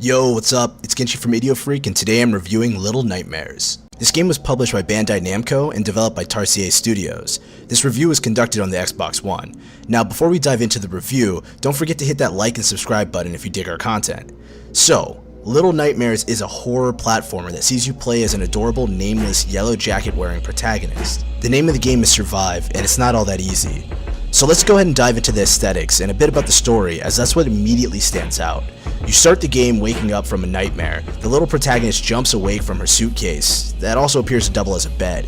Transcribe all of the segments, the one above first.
Yo, what's up? It's GenChi from IdioFreQ, and today I'm reviewing Little Nightmares. This game was published by Bandai Namco and developed by Tarsier Studios. This review was conducted on the Xbox One. Now, before we dive into the review, don't forget to hit that like and subscribe button if you dig our content. So, Little Nightmares is a horror platformer that sees you play as an adorable, nameless, yellow jacket-wearing protagonist. The name of the game is Survive, and it's not all that easy. So let's go ahead and dive into the aesthetics and a bit about the story, as that's what immediately stands out. You start the game waking up from a nightmare. The little protagonist jumps awake from her suitcase, that also appears to double as a bed.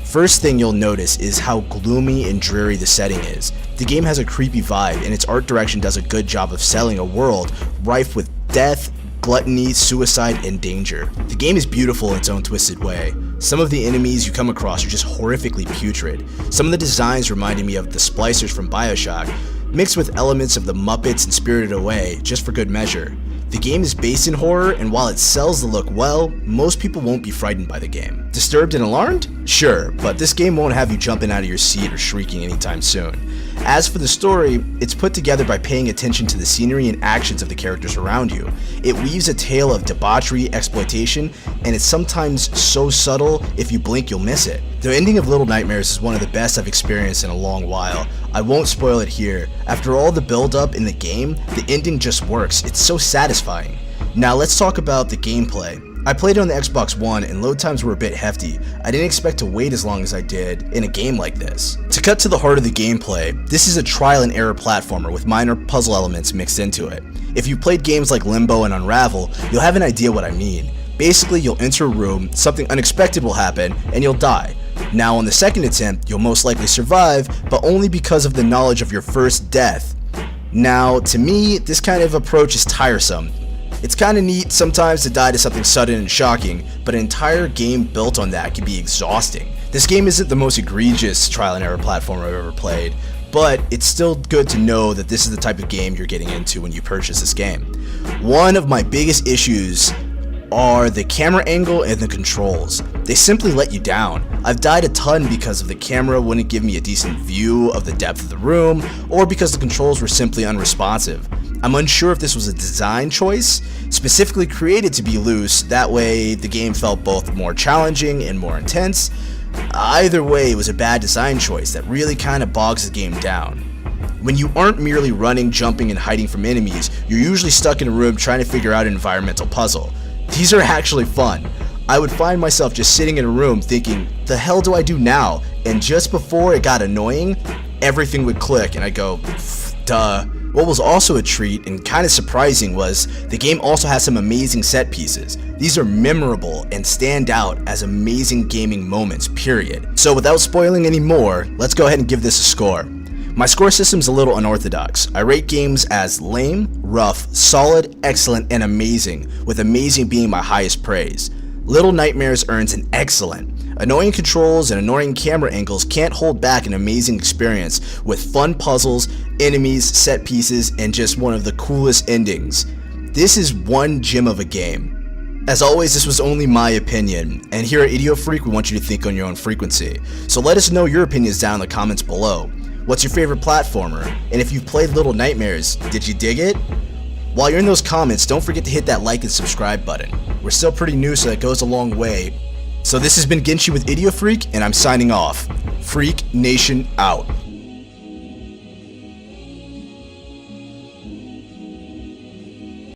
First thing you'll notice is how gloomy and dreary the setting is. The game has a creepy vibe, and its art direction does a good job of selling a world rife with death, gluttony, suicide, and danger. The game is beautiful in its own twisted way. Some of the enemies you come across are just horrifically putrid. Some of the designs reminded me of the splicers from BioShock, mixed with elements of the Muppets and Spirited Away, just for good measure. The game is based in horror, and while it sells the look well, most people won't be frightened by the game. Disturbed and alarmed? Sure, but this game won't have you jumping out of your seat or shrieking anytime soon. As for the story, it's put together by paying attention to the scenery and actions of the characters around you. It weaves a tale of debauchery, exploitation, and it's sometimes so subtle, if you blink you'll miss it. The ending of Little Nightmares is one of the best I've experienced in a long while. I won't spoil it here. After all the build-up in the game, the ending just works. It's so satisfying. Now let's talk about the gameplay. I played it on the Xbox One and load times were a bit hefty. I didn't expect to wait as long as I did in a game like this. To cut to the heart of the gameplay, this is a trial and error platformer with minor puzzle elements mixed into it. If you played games like Limbo and Unravel, you'll have an idea what I mean. Basically, you'll enter a room, something unexpected will happen, and you'll die. Now on the second attempt, you'll most likely survive, but only because of the knowledge of your first death. Now, to me, this kind of approach is tiresome. It's kinda neat sometimes to die to something sudden and shocking, but an entire game built on that can be exhausting. This game isn't the most egregious trial and error platformer I've ever played, but it's still good to know that this is the type of game you're getting into when you purchase this game. One of my biggest issues are the camera angle and the controls. They simply let you down. I've died a ton because of the camera wouldn't give me a decent view of the depth of the room, or because the controls were simply unresponsive. I'm unsure if this was a design choice, specifically created to be loose, that way the game felt both more challenging and more intense. Either way, it was a bad design choice that really kinda bogs the game down. When you aren't merely running, jumping, and hiding from enemies, you're usually stuck in a room trying to figure out an environmental puzzle. These are actually fun. I would find myself just sitting in a room thinking, the hell do I do now? And just before it got annoying, everything would click and I'd go, duh. What was also a treat and kind of surprising was the game also has some amazing set pieces. These are memorable and stand out as amazing gaming moments, period. So without spoiling any more, let's go ahead and give this a score. My score system's a little unorthodox. I rate games as lame, rough, solid, excellent, and amazing, with amazing being my highest praise. Little Nightmares earns an excellent. Annoying controls and annoying camera angles can't hold back an amazing experience with fun puzzles, enemies, set pieces, and just one of the coolest endings. This is one gem of a game. As always, this was only my opinion, and here at IdioFreQ we want you to think on your own frequency. So let us know your opinions down in the comments below. What's your favorite platformer? And if you've played Little Nightmares, did you dig it? While you're in those comments, don't forget to hit that like and subscribe button. We're still pretty new, so that goes a long way. So this has been GenChi with IdioFreQ, and I'm signing off. Freak Nation out.